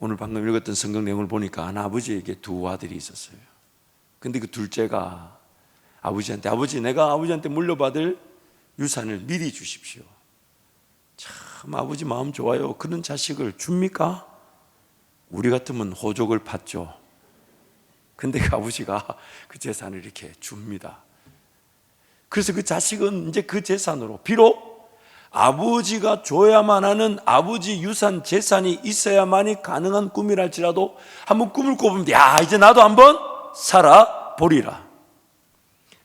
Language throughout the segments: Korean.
오늘 방금 읽었던 성경 내용을 보니까 한 아버지에게 두 아들이 있었어요. 근데 그 둘째가 아버지한테, 아버지, 내가 아버지한테 물려받을 유산을 미리 주십시오. 참 아버지 마음 좋아요. 그런 자식을 줍니까? 우리 같으면 호족을 받죠. 근데 그 아버지가 그 재산을 이렇게 줍니다. 그래서 그 자식은 이제 그 재산으로, 비록 아버지가 줘야만 하는 아버지 유산 재산이 있어야만이 가능한 꿈이랄지라도 한번 꿈을 꿔보면, 야, 이제 나도 한번 살아보리라.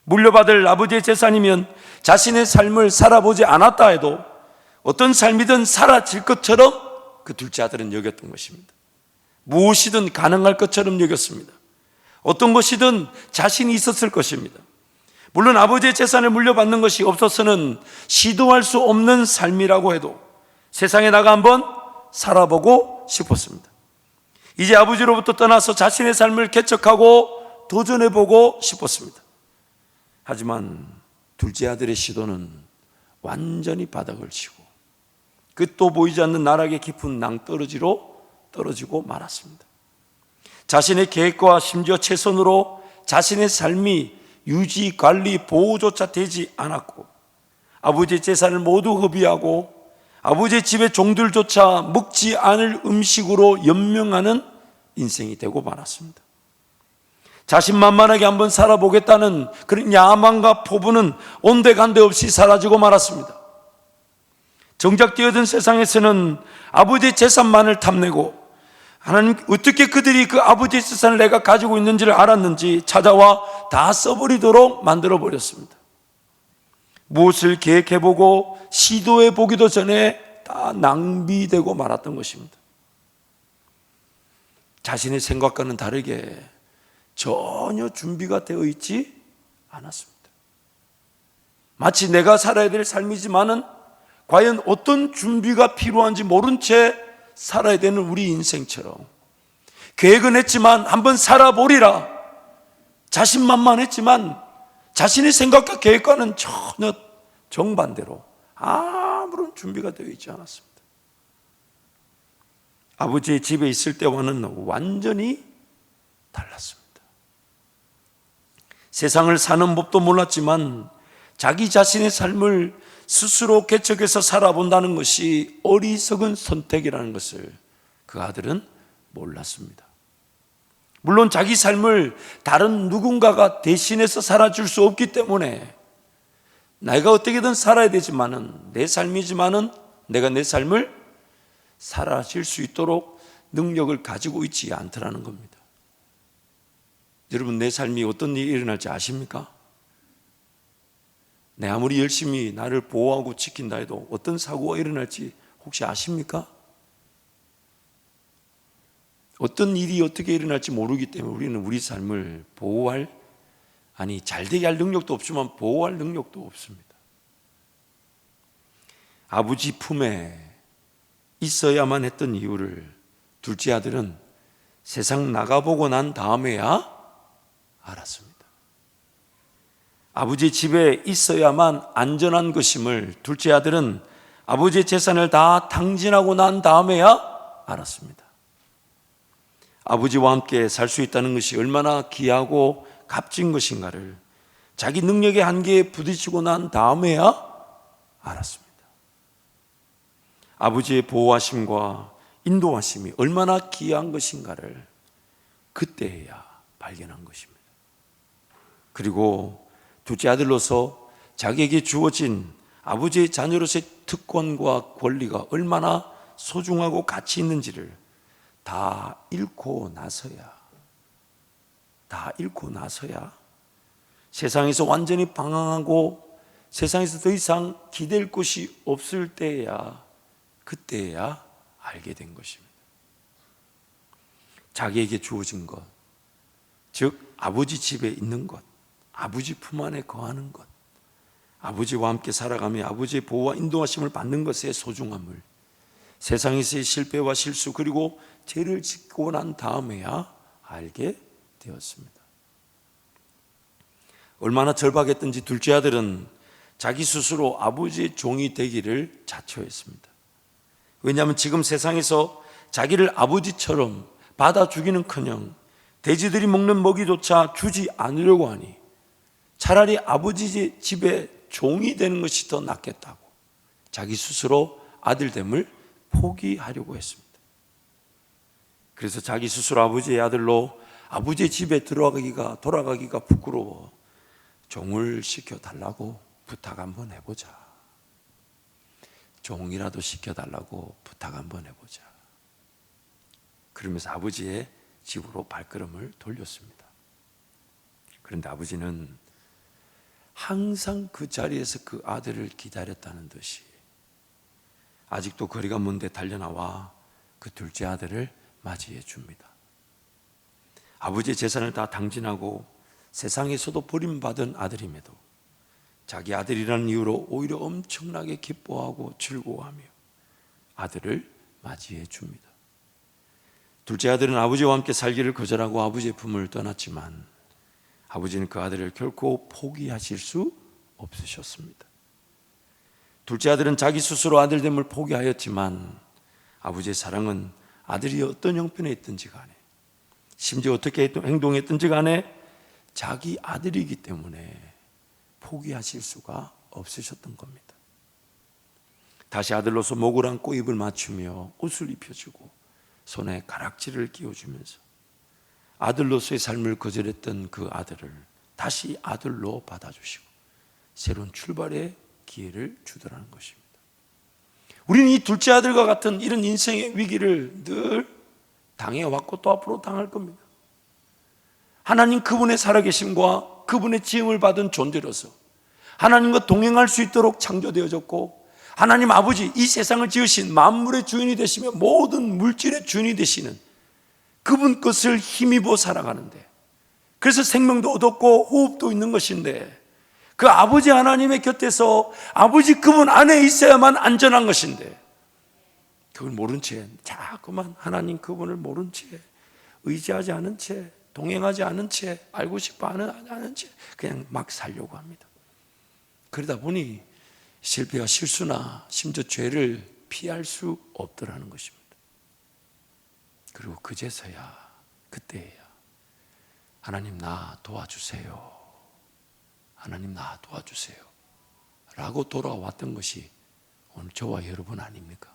물려받을 아버지의 재산이면 자신의 삶을 살아보지 않았다 해도 어떤 삶이든 사라질 것처럼 그 둘째 아들은 여겼던 것입니다. 무엇이든 가능할 것처럼 여겼습니다. 어떤 것이든 자신이 있었을 것입니다. 물론 아버지의 재산을 물려받는 것이 없어서는 시도할 수 없는 삶이라고 해도 세상에 나가 한번 살아보고 싶었습니다. 이제 아버지로부터 떠나서 자신의 삶을 개척하고 도전해보고 싶었습니다. 하지만 둘째 아들의 시도는 완전히 바닥을 치고 끝도 보이지 않는 나락의 깊은 낭떠러지로 떨어지고 말았습니다. 자신의 계획과 심지어 최선으로 자신의 삶이 유지, 관리, 보호조차 되지 않았고 아버지의 재산을 모두 허비하고 아버지의 집의 종들조차 먹지 않을 음식으로 연명하는 인생이 되고 말았습니다. 자신만만하게 한번 살아보겠다는 그런 야망과 포부는 온데간데 없이 사라지고 말았습니다. 정작 뛰어든 세상에서는 아버지의 재산만을 탐내고 하나님 어떻게 그들이 그 아버지의 재산을 내가 가지고 있는지를 알았는지 찾아와 다 써버리도록 만들어버렸습니다. 무엇을 계획해보고 시도해보기도 전에 다 낭비되고 말았던 것입니다. 자신의 생각과는 다르게 전혀 준비가 되어 있지 않았습니다. 마치 내가 살아야 될 삶이지만은 과연 어떤 준비가 필요한지 모른 채 살아야 되는 우리 인생처럼 계획은 했지만 한번 살아보리라, 자신만만했지만 자신의 생각과 계획과는 전혀 정반대로 아무런 준비가 되어 있지 않았습니다. 아버지의 집에 있을 때와는 완전히 달랐습니다. 세상을 사는 법도 몰랐지만 자기 자신의 삶을 스스로 개척해서 살아본다는 것이 어리석은 선택이라는 것을 그 아들은 몰랐습니다. 물론 자기 삶을 다른 누군가가 대신해서 살아줄 수 없기 때문에 내가 어떻게든 살아야 되지만은 내 삶이지만은 내가 내 삶을 살아질 수 있도록 능력을 가지고 있지 않더라는 겁니다. 여러분, 내 삶이 어떤 일이 일어날지 아십니까? 내 아무리 열심히 나를 보호하고 지킨다 해도 어떤 사고가 일어날지 혹시 아십니까? 어떤 일이 어떻게 일어날지 모르기 때문에 우리는 우리 삶을 보호할, 잘되게 할 능력도 없지만 보호할 능력도 없습니다. 아버지 품에 있어야만 했던 이유를 둘째 아들은 세상 나가보고 난 다음에야 알았습니다. 아버지 집에 있어야만 안전한 것임을 둘째 아들은 아버지의 재산을 다 탕진하고 난 다음에야 알았습니다. 아버지와 함께 살 수 있다는 것이 얼마나 귀하고 값진 것인가를 자기 능력의 한계에 부딪히고 난 다음에야 알았습니다. 아버지의 보호하심과 인도하심이 얼마나 귀한 것인가를 그때야 발견한 것입니다. 그리고 둘째 아들로서 자기에게 주어진 아버지의 자녀로서의 특권과 권리가 얼마나 소중하고 가치 있는지를 다 잃고 나서야 세상에서 완전히 방황하고 세상에서 더 이상 기댈 곳이 없을 때야, 그때야 알게 된 것입니다. 자기에게 주어진 것, 즉 아버지 집에 있는 것, 아버지 품 안에 거하는 것, 아버지와 함께 살아가며 아버지의 보호와 인도하심을 받는 것의 소중함을 세상에서의 실패와 실수 그리고 죄를 짓고 난 다음에야 알게 되었습니다. 얼마나 절박했던지 둘째 아들은 자기 스스로 아버지의 종이 되기를 자처했습니다. 왜냐하면 지금 세상에서 자기를 아버지처럼 받아 주기는커녕 돼지들이 먹는 먹이조차 주지 않으려고 하니 차라리 아버지 집에 종이 되는 것이 더 낫겠다고 자기 스스로 아들됨을 포기하려고 했습니다. 그래서 자기 스스로 아버지의 아들로 아버지의 집에 돌아가기가 부끄러워 종을 시켜달라고 부탁 한번 해보자. 종이라도 시켜달라고 부탁 한번 해보자. 그러면서 아버지의 집으로 발걸음을 돌렸습니다. 그런데 아버지는 항상 그 자리에서 그 아들을 기다렸다는 듯이 아직도 거리가 먼데 달려나와 그 둘째 아들을 맞이해 줍니다. 아버지의 재산을 다 당진하고 세상에서도 버림받은 아들임에도 자기 아들이라는 이유로 오히려 엄청나게 기뻐하고 즐거워하며 아들을 맞이해 줍니다. 둘째 아들은 아버지와 함께 살기를 거절하고 아버지의 품을 떠났지만 아버지는 그 아들을 결코 포기하실 수 없으셨습니다. 둘째 아들은 자기 스스로 아들됨을 포기하였지만 아버지의 사랑은 아들이 어떤 형편에 있든지 간에 심지어 어떻게 행동했든지 간에 자기 아들이기 때문에 포기하실 수가 없으셨던 겁니다. 다시 아들로서 목을 안고 입을 맞추며 옷을 입혀주고 손에 가락지를 끼워주면서 아들로서의 삶을 거절했던 그 아들을 다시 아들로 받아주시고 새로운 출발의 기회를 주더라는 것입니다. 우리는 이 둘째 아들과 같은 이런 인생의 위기를 늘 당해왔고 또 앞으로 당할 겁니다. 하나님 그분의 살아계심과 그분의 지음을 받은 존재로서 하나님과 동행할 수 있도록 창조되어졌고 하나님 아버지 이 세상을 지으신 만물의 주인이 되시며 모든 물질의 주인이 되시는 그분 것을 힘입어 살아가는데 그래서 생명도 얻었고 호흡도 있는 것인데 그 아버지 하나님의 곁에서 아버지 그분 안에 있어야만 안전한 것인데 그걸 모른 채 자꾸만 하나님 그분을 모른 채 의지하지 않은 채 동행하지 않은 채 알고 싶어 않은 채 그냥 막 살려고 합니다. 그러다 보니 실패와 실수나 심지어 죄를 피할 수 없더라는 것입니다. 그리고 그제서야 그때야 하나님 나 도와주세요. 하나님 나 도와주세요 라고 돌아왔던 것이 오늘 저와 여러분 아닙니까?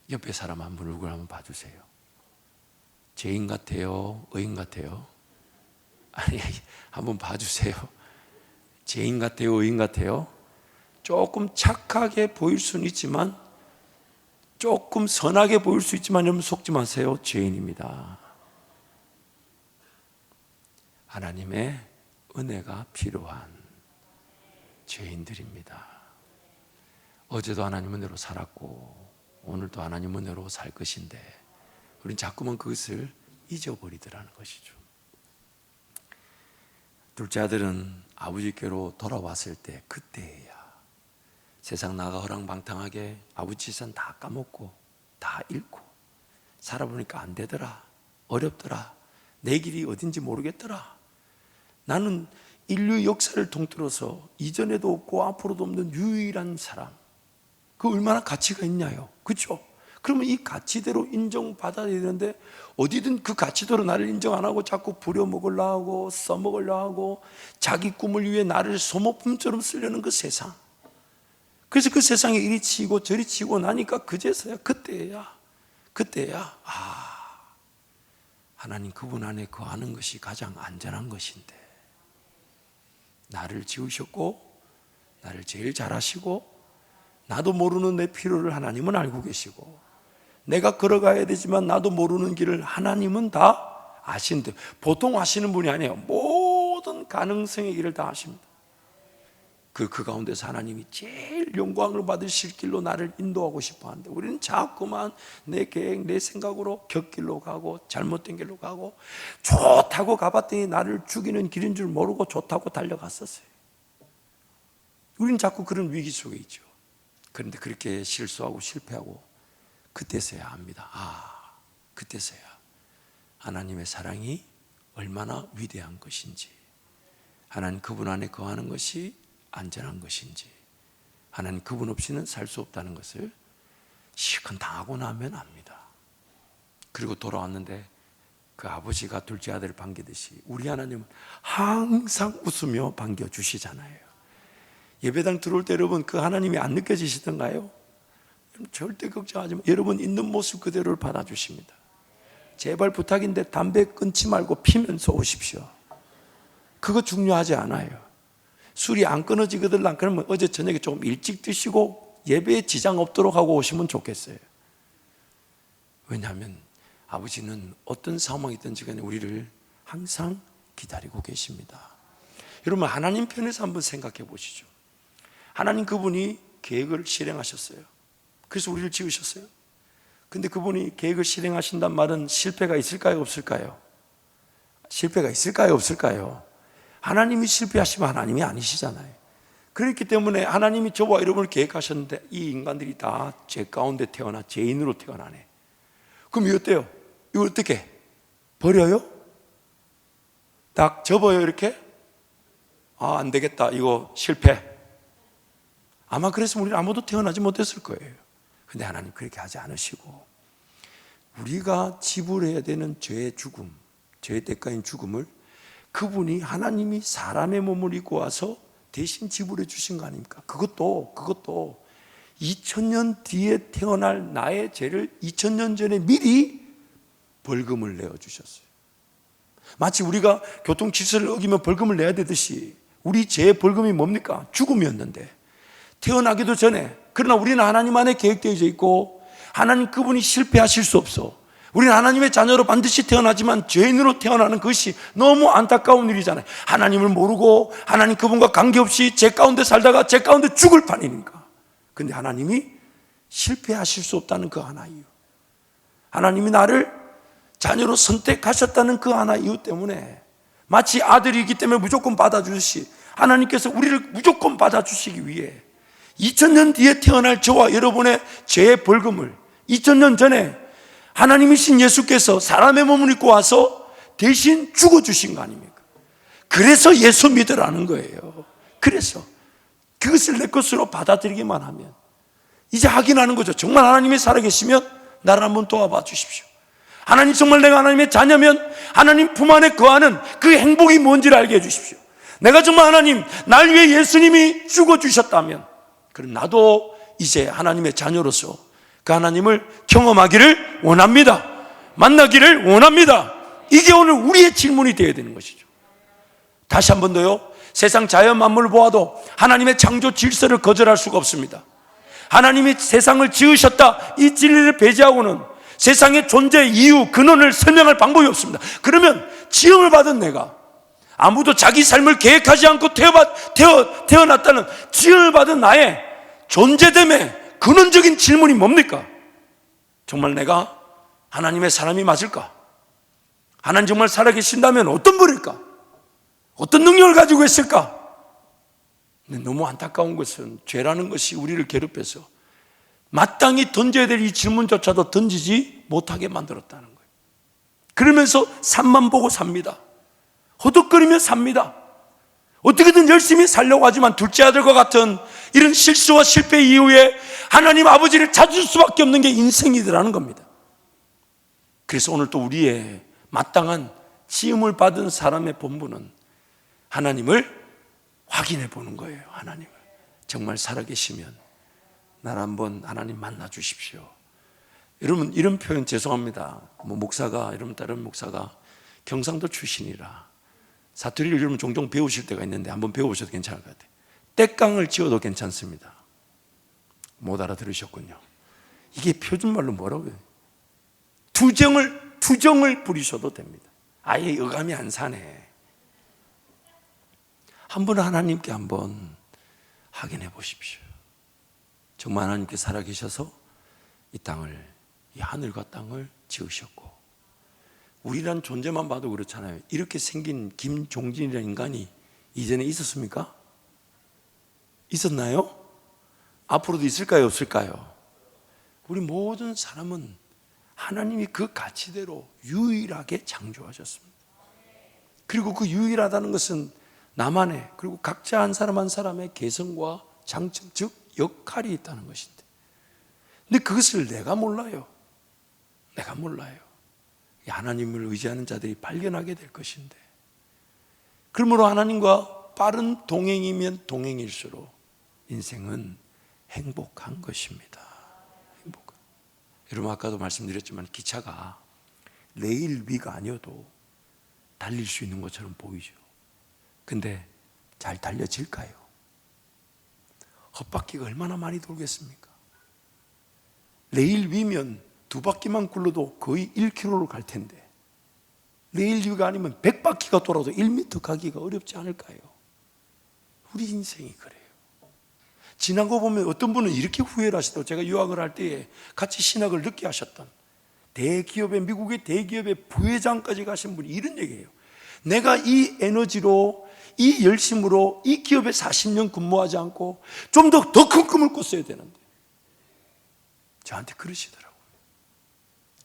옆에 사람 한 분 얼굴 한번 봐주세요. 죄인 같아요? 의인 같아요? 아니 한번 봐주세요. 죄인 같아요? 의인 같아요? 조금 착하게 보일 수는 있지만 조금 선하게 보일 수 있지만 여러분 속지 마세요. 죄인입니다. 하나님의 은혜가 필요한 죄인들입니다. 어제도 하나님 은혜로 살았고 오늘도 하나님 은혜로 살 것인데 우리는 자꾸만 그것을 잊어버리더라는 것이죠. 둘째 아들은 아버지께로 돌아왔을 때 그때야 세상 나가 허랑방탕하게 아버지 재산 다 까먹고 다 잃고 살아보니까 안 되더라, 어렵더라, 내 길이 어딘지 모르겠더라, 나는 인류 역사를 통틀어서 이전에도 없고 앞으로도 없는 유일한 사람, 그 얼마나 가치가 있냐요. 그렇죠? 그러면 이 가치대로 인정받아야 되는데 어디든 그 가치대로 나를 인정 안 하고 자꾸 부려먹으려 하고 써먹으려 하고 자기 꿈을 위해 나를 소모품처럼 쓰려는 그 세상. 그래서 그 세상에 이리 치고 저리 치고 나니까 그제서야 그때야 하나님 그분 안에 거하는 것이 가장 안전한 것인데 나를 지으셨고 나를 제일 잘하시고 나도 모르는 내 필요를 하나님은 알고 계시고 내가 걸어가야 되지만 나도 모르는 길을 하나님은 다 아신대. 보통 아시는 분이 아니에요. 모든 가능성의 길을 다 아십니다. 그 가운데서 하나님이 제일 영광을 받으실 길로 나를 인도하고 싶어 하는데 우리는 자꾸만 내 계획, 내 생각으로 곁길로 가고 잘못된 길로 가고 좋다고 가봤더니 나를 죽이는 길인 줄 모르고 좋다고 달려갔었어요. 우리는 자꾸 그런 위기 속에 있죠. 그런데 그렇게 실수하고 실패하고 그때서야 압니다. 그때서야 하나님의 사랑이 얼마나 위대한 것인지, 하나님 그분 안에 거하는 것이 안전한 것인지, 하나님 그분 없이는 살 수 없다는 것을 시큰 당하고 나면 압니다. 그리고 돌아왔는데 그 아버지가 둘째 아들을 반기듯이 우리 하나님은 항상 웃으며 반겨주시잖아요. 예배당 들어올 때 여러분 그 하나님이 안 느껴지시던가요? 절대 걱정하지 마. 여러분 있는 모습 그대로를 받아주십니다. 제발 부탁인데 담배 끊지 말고 피면서 오십시오. 그거 중요하지 않아요. 술이 안 끊어지거든. 그러면 어제 저녁에 조금 일찍 드시고 예배에 지장 없도록 하고 오시면 좋겠어요. 왜냐하면 아버지는 어떤 상황이든지 간에 우리를 항상 기다리고 계십니다. 여러분 하나님 편에서 한번 생각해 보시죠. 하나님 그분이 계획을 실행하셨어요. 그래서 우리를 지으셨어요. 근데 그분이 계획을 실행하신단 말은 실패가 있을까요? 없을까요? 실패가 있을까요? 없을까요? 하나님이 실패하시면 하나님이 아니시잖아요. 그렇기 때문에 하나님이 저와 여러분을 계획하셨는데 이 인간들이 다 죄 가운데 태어나 죄인으로 태어나네. 그럼 이거 어때요? 이거 어떻게? 버려요? 딱 접어요 이렇게? 아, 안 되겠다. 이거 실패. 아마 그래서 우리는 아무도 태어나지 못했을 거예요. 근데 하나님 그렇게 하지 않으시고 우리가 지불해야 되는 죄의 죽음, 죄의 대가인 죽음을 그분이 하나님이 사람의 몸을 입고 와서 대신 지불해 주신 거 아닙니까? 그것도 2000년 뒤에 태어날 나의 죄를 2000년 전에 미리 벌금을 내어주셨어요. 마치 우리가 교통 질서를 어기면 벌금을 내야 되듯이 우리 죄의 벌금이 뭡니까? 죽음이었는데 태어나기도 전에, 그러나 우리는 하나님 안에 계획되어져 있고 하나님 그분이 실패하실 수 없어. 우리는 하나님의 자녀로 반드시 태어나지만 죄인으로 태어나는 것이 너무 안타까운 일이잖아요. 하나님을 모르고 하나님 그분과 관계없이 죄 가운데 살다가 죄 가운데 죽을 판이니까. 근데 하나님이 실패하실 수 없다는 그 하나 이유, 하나님이 나를 자녀로 선택하셨다는 그 하나 이유 때문에 마치 아들이기 때문에 무조건 받아주듯이 하나님께서 우리를 무조건 받아주시기 위해 2000년 뒤에 태어날 저와 여러분의 죄의 벌금을 2000년 전에 하나님이신 예수께서 사람의 몸을 입고 와서 대신 죽어주신 거 아닙니까? 그래서 예수 믿으라는 거예요. 그래서 그것을 내 것으로 받아들이기만 하면 이제 확인하는 거죠. 정말 하나님이 살아계시면 나를 한번 도와봐 주십시오. 하나님 정말 내가 하나님의 자녀면 하나님 품 안에 거하는 그 행복이 뭔지를 알게 해주십시오. 내가 정말 하나님 날 위해 예수님이 죽어주셨다면 그럼 나도 이제 하나님의 자녀로서 그 하나님을 경험하기를 원합니다. 만나기를 원합니다. 이게 오늘 우리의 질문이 되어야 되는 것이죠. 다시 한 번 더요. 세상 자연 만물을 보아도 하나님의 창조 질서를 거절할 수가 없습니다. 하나님이 세상을 지으셨다 이 진리를 배제하고는 세상의 존재 이유, 근원을 설명할 방법이 없습니다. 그러면 지음을 받은 내가 아무도 자기 삶을 계획하지 않고 태어났다는 지음을 받은 나의 존재됨의 근원적인 질문이 뭡니까? 정말 내가 하나님의 사람이 맞을까? 하나님 정말 살아계신다면 어떤 분일까? 어떤 능력을 가지고 있을까? 근데 너무 안타까운 것은 죄라는 것이 우리를 괴롭혀서 마땅히 던져야 될 이 질문조차도 던지지 못하게 만들었다는 거예요. 그러면서 산만 보고 삽니다. 허덕거리며 삽니다. 어떻게든 열심히 살려고 하지만 둘째 아들과 같은 이런 실수와 실패 이후에 하나님 아버지를 찾을 수밖에 없는 게 인생이더라는 겁니다. 그래서 오늘 또 우리의 마땅한 지음을 받은 사람의 본분은 하나님을 확인해 보는 거예요. 하나님을 정말 살아계시면 나를 한번 하나님 만나 주십시오. 여러분 이런 표현 죄송합니다. 목사가 여러분 다른 목사가 경상도 출신이라 사투리를 여러분 종종 배우실 때가 있는데 한번 배워보셔도 괜찮을 것 같아요. 떼깡을 지어도 괜찮습니다. 못 알아들으셨군요. 이게 표준말로 뭐라고요? 투정을 부리셔도 됩니다. 아예 어감이 안 사네. 한번 하나님께 한번 확인해 보십시오. 정말 하나님께 살아계셔서 이 땅을, 이 하늘과 땅을 지으셨고 우리란 존재만 봐도 그렇잖아요. 이렇게 생긴 김종진이라는 인간이 이전에 있었습니까? 있었나요? 앞으로도 있을까요? 없을까요? 우리 모든 사람은 하나님이 그 가치대로 유일하게 창조하셨습니다. 그리고 그 유일하다는 것은 나만의, 그리고 각자 한 사람 한 사람의 개성과 장점, 즉 역할이 있다는 것인데 근데 그것을 내가 몰라요. 내가 몰라요. 하나님을 의지하는 자들이 발견하게 될 것인데, 그러므로 하나님과 빠른 동행이면 동행일수록 인생은 행복한 것입니다. 행복한. 여러분, 아까도 말씀드렸지만 기차가 레일 위가 아니어도 달릴 수 있는 것처럼 보이죠. 근데 잘 달려질까요? 헛바퀴가 얼마나 많이 돌겠습니까? 레일 위면 두 바퀴만 굴러도 거의 1km로 갈 텐데, 레일 위가 아니면 100바퀴가 돌아도 1m 가기가 어렵지 않을까요? 우리 인생이 그래요. 지난 거 보면 어떤 분은 이렇게 후회를 하시더라고요. 제가 유학을 할 때에 같이 신학을 늦게 하셨던 대기업의, 미국의 대기업의 부회장까지 가신 분이 이런 얘기예요. 내가 이 에너지로, 이 열심으로 이 기업에 40년 근무하지 않고 좀 더 큰 꿈을 꿨어야 되는데, 저한테 그러시더라고요.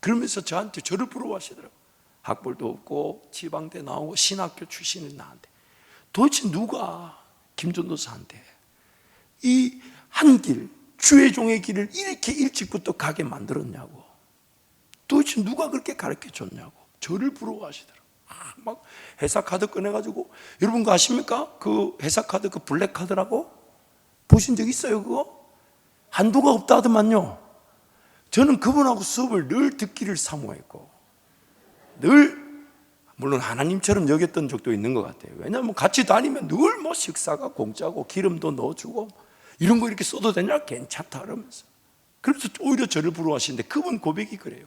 그러면서 저를 부러워하시더라고요. 학벌도 없고 지방대 나오고 신학교 출신인 나한테 도대체 누가 김전도사한테 이 한 길, 주의 종의 길을 이렇게 일찍부터 가게 만들었냐고, 도대체 누가 그렇게 가르쳐 줬냐고 저를 부러워하시더라고요. 막 회사 카드 꺼내가지고, 여러분 그거 아십니까? 그 회사 카드, 그 블랙 카드라고 보신 적 있어요? 그거 한도가 없다 하더만요. 저는 그분하고 수업을 늘 듣기를 사모했고, 늘 물론 하나님처럼 여겼던 적도 있는 것 같아요. 왜냐하면 같이 다니면 늘 뭐 식사가 공짜고 기름도 넣어주고 이런 거 이렇게 써도 되냐? 괜찮다 그러면서. 그래서 오히려 저를 부러워하시는데, 그분 고백이 그래요.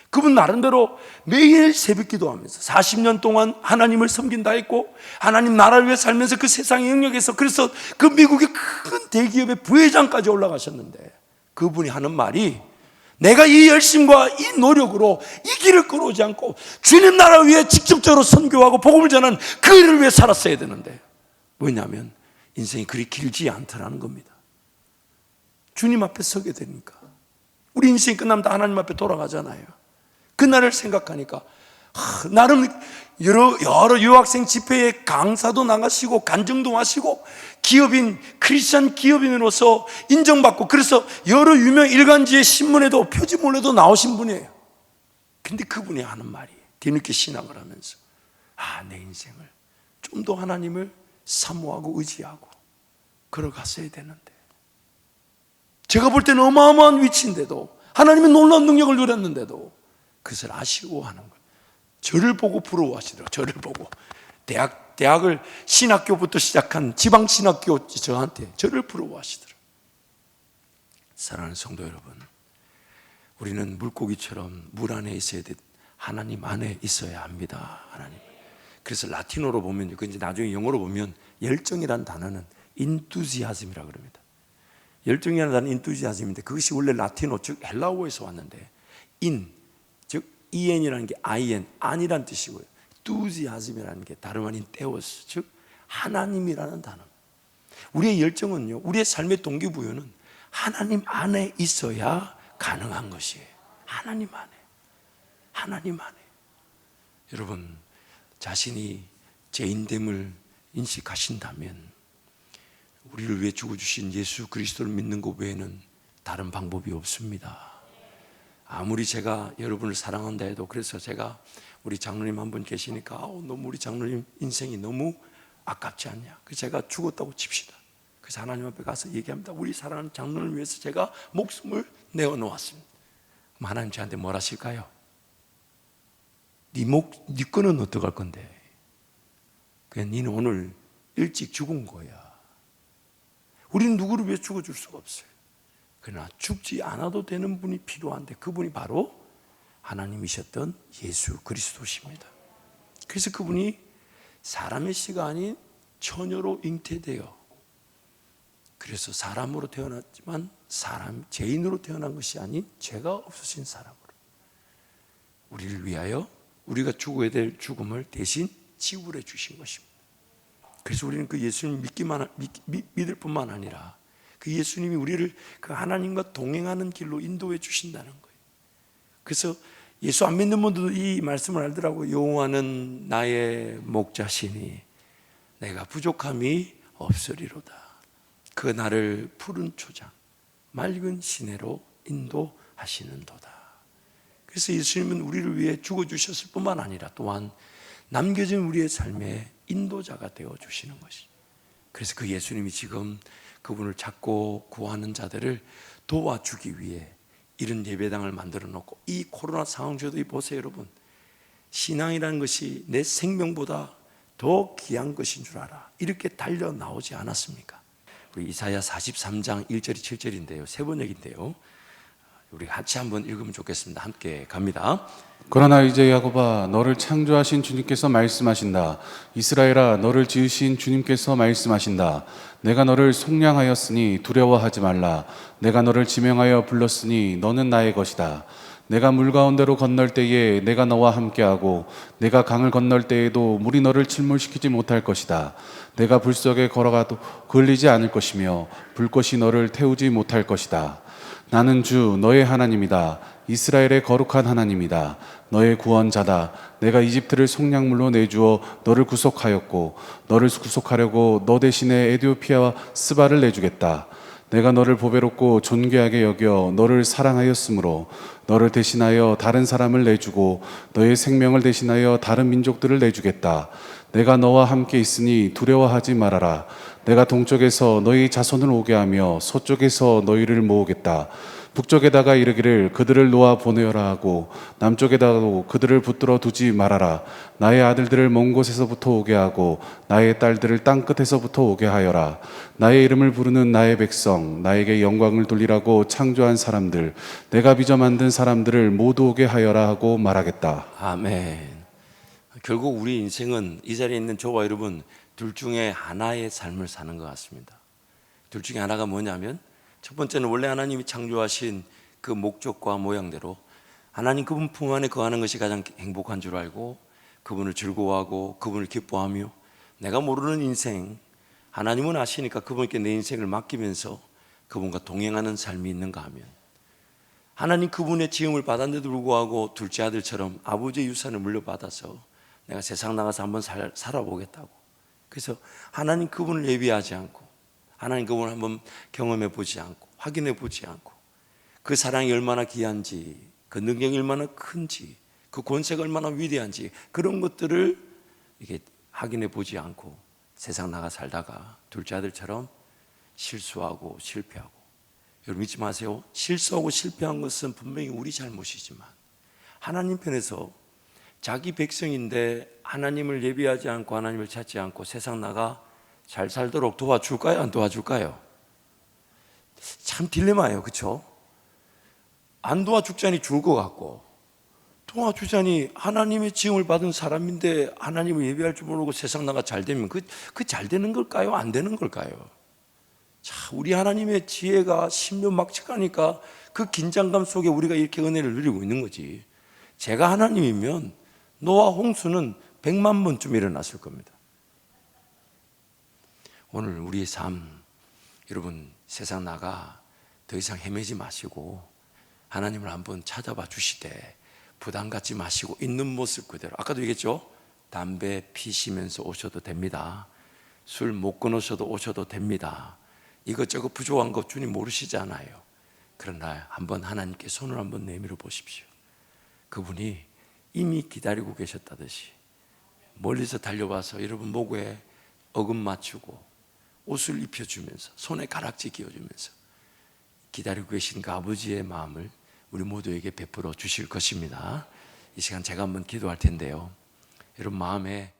그분 나름대로 매일 새벽 기도하면서 40년 동안 하나님을 섬긴다 했고, 하나님 나라를 위해 살면서 그 세상의 영역에서, 그래서 그 미국의 큰 대기업의 부회장까지 올라가셨는데, 그분이 하는 말이, 내가 이 열심과 이 노력으로 이 길을 걸어오지 않고 주님 나라 위해 직접적으로 선교하고 복음을 전하는 그 일을 위해 살았어야 되는데, 뭐냐면 인생이 그리 길지 않더라는 겁니다. 주님 앞에 서게 되니까 우리 인생이 끝나면 다 하나님 앞에 돌아가잖아요. 그날을 생각하니까 나름 여러 유학생 집회에 강사도 나가시고 간증도 하시고 기업인, 크리스찬 기업인으로서 인정받고, 그래서 여러 유명 일간지의 신문에도 표지물에도 나오신 분이에요. 근데 그분이 하는 말이, 뒤늦게 신학을 하면서, 내 인생을 좀 더 하나님을 사모하고 의지하고 걸어갔어야 되는데, 제가 볼 때는 어마어마한 위치인데도, 하나님의 놀라운 능력을 누렸는데도 그것을 아쉬워하는 거예요. 저를 보고 부러워하시더라고요. 저를 보고 대학을 신학교부터 시작한 지방신학교 저한테 저를 부러워하시더라고요. 사랑하는 성도 여러분, 우리는 물고기처럼 물 안에 있어야 돼. 하나님 안에 있어야 합니다. 하나님. 그래서 라틴어로 보면, 그 이제 나중에 영어로 보면 열정이라는 단어는 인투지아즘이라고 그럽니다. 열정이라는 단어는 인투지아즘인데, 그것이 원래 라틴어, 즉 헬라어에서 왔는데, 즉 en이라는 게 in, 안이라는 뜻이고요. 투지아즘이라는 게 다름 아닌 테오스, 즉 하나님이라는 단어. 우리의 열정은요, 우리의 삶의 동기부여는 하나님 안에 있어야 가능한 것이에요. 하나님 안에, 하나님 안에. 여러분, 자신이 죄인됨을 인식하신다면 우리를 위해 죽어주신 예수 그리스도를 믿는 것 외에는 다른 방법이 없습니다. 아무리 제가 여러분을 사랑한다 해도, 그래서 제가 우리 장로님 한 분 계시니까 너무 우리 장로님 인생이 너무 아깝지 않냐, 그래서 제가 죽었다고 칩시다. 그래서 하나님 앞에 가서 얘기합니다. 우리 사랑하는 장로를 위해서 제가 목숨을 내어놓았습니다. 그럼 하나님 저한테 뭘 하실까요? 네 거는 어떡할 건데? 그냥 너는 오늘 일찍 죽은 거야. 우리는 누구를 위해 죽어줄 수가 없어요. 그러나 죽지 않아도 되는 분이 필요한데, 그분이 바로 하나님이셨던 예수 그리스도십니다. 그래서 그분이 사람의 씨가 아닌 처녀로 잉태되어, 그래서 사람으로 태어났지만 죄인으로 태어난 것이 아닌 죄가 없으신 사람으로 우리를 위하여 우리가 죽어야 될 죽음을 대신 지불해 주신 것입니다. 그래서 우리는 그 예수님 믿을 뿐만 아니라 그 예수님이 우리를 그 하나님과 동행하는 길로 인도해 주신다는 거예요. 그래서 예수 안 믿는 분들도 이 말씀을 알더라고요. 여호와는 나의 목자시니 내가 부족함이 없으리로다. 그 나를 푸른 초장 맑은 시내로 인도하시는도다. 그래서 예수님은 우리를 위해 죽어주셨을 뿐만 아니라 또한 남겨진 우리의 삶의 인도자가 되어주시는 것이. 그래서 그 예수님이 지금 그분을 찾고 구하는 자들을 도와주기 위해 이런 예배당을 만들어 놓고, 이 코로나 상황 중에도 보세요 여러분, 신앙이라는 것이 내 생명보다 더 귀한 것인 줄 알아, 이렇게 달려 나오지 않았습니까? 우리 이사야 43장 1절이 7절인데요, 세 번역인데요, 우리 같이 한번 읽으면 좋겠습니다. 함께 갑니다. 그러나 이제 야곱아, 너를 창조하신 주님께서 말씀하신다. 이스라엘아, 너를 지으신 주님께서 말씀하신다. 내가 너를 속량하였으니 두려워하지 말라. 내가 너를 지명하여 불렀으니 너는 나의 것이다. 내가 물 가운데로 건널 때에 내가 너와 함께하고 내가 강을 건널 때에도 물이 너를 침몰시키지 못할 것이다. 내가 불 속에 걸어가도 걸리지 않을 것이며 불꽃이 너를 태우지 못할 것이다. 나는 주 너의 하나님이다. 이스라엘의 거룩한 하나님이다. 너의 구원자다. 내가 이집트를 속량물로 내주어 너를 구속하였고 너를 구속하려고 너 대신에 에디오피아와 스바를 내주겠다. 내가 너를 보배롭고 존귀하게 여겨 너를 사랑하였으므로 너를 대신하여 다른 사람을 내주고 너의 생명을 대신하여 다른 민족들을 내주겠다. 내가 너와 함께 있으니 두려워하지 말아라. 내가 동쪽에서 너희 자손을 오게 하며 서쪽에서 너희를 모으겠다. 북쪽에다가 이르기를 그들을 놓아 보내어라 하고 남쪽에다가도 그들을 붙들어 두지 말아라. 나의 아들들을 먼 곳에서부터 오게 하고 나의 딸들을 땅 끝에서부터 오게 하여라. 나의 이름을 부르는 나의 백성, 나에게 영광을 돌리라고 창조한 사람들, 내가 빚어 만든 사람들을 모두 오게 하여라 하고 말하겠다. 아멘. 결국 우리 인생은 이 자리에 있는 저와 여러분 둘 중에 하나의 삶을 사는 것 같습니다. 둘 중에 하나가 뭐냐면, 첫 번째는 원래 하나님이 창조하신 그 목적과 모양대로 하나님 그분 품 안에 거하는 것이 가장 행복한 줄 알고 그분을 즐거워하고 그분을 기뻐하며, 내가 모르는 인생 하나님은 아시니까 그분께 내 인생을 맡기면서 그분과 동행하는 삶이 있는가 하면, 하나님 그분의 지음을 받았는데도 불구하고 둘째 아들처럼 아버지의 유산을 물려받아서 내가 세상 나가서 한번 살아보겠다고, 그래서 하나님 그분을 예비하지 않고 하나님 그분을 한번 경험해 보지 않고 확인해 보지 않고 그 사랑이 얼마나 귀한지, 그 능력이 얼마나 큰지, 그 권세가 얼마나 위대한지, 그런 것들을 이게 확인해 보지 않고 세상 나가 살다가 둘째 아들처럼 실수하고 실패하고. 여러분 잊지 마세요. 실수하고 실패한 것은 분명히 우리 잘못이지만 하나님 편에서 자기 백성인데 하나님을 예비하지 않고 하나님을 찾지 않고 세상 나가 잘 살도록 도와줄까요? 안 도와줄까요? 참 딜레마예요. 그렇죠? 안 도와주자니 죽을 것 같고, 도와주자니 하나님의 지음을 받은 사람인데 하나님을 예배할 줄 모르고 세상 나가 잘 되면 그 잘 되는 걸까요? 안 되는 걸까요? 자, 우리 하나님의 지혜가 신묘막측하니까 그 긴장감 속에 우리가 이렇게 은혜를 누리고 있는 거지. 제가 하나님이면 노아 홍수는 100만 번쯤 일어났을 겁니다. 오늘 우리의 삶, 여러분 세상 나가 더 이상 헤매지 마시고 하나님을 한번 찾아봐 주시되 부담 갖지 마시고 있는 모습 그대로, 아까도 얘기했죠? 담배 피시면서 오셔도 됩니다. 술 못 끊으셔도 오셔도 됩니다. 이것저것 부족한 것 주님 모르시잖아요. 그러나 한번 하나님께 손을 한번 내밀어 보십시오. 그분이 이미 기다리고 계셨다듯이 멀리서 달려와서 여러분 목에 어금 맞추고 옷을 입혀주면서 손에 가락지 끼워주면서 기다리고 계신 그 아버지의 마음을 우리 모두에게 베풀어 주실 것입니다. 이 시간 제가 한번 기도할 텐데요, 여러분 마음에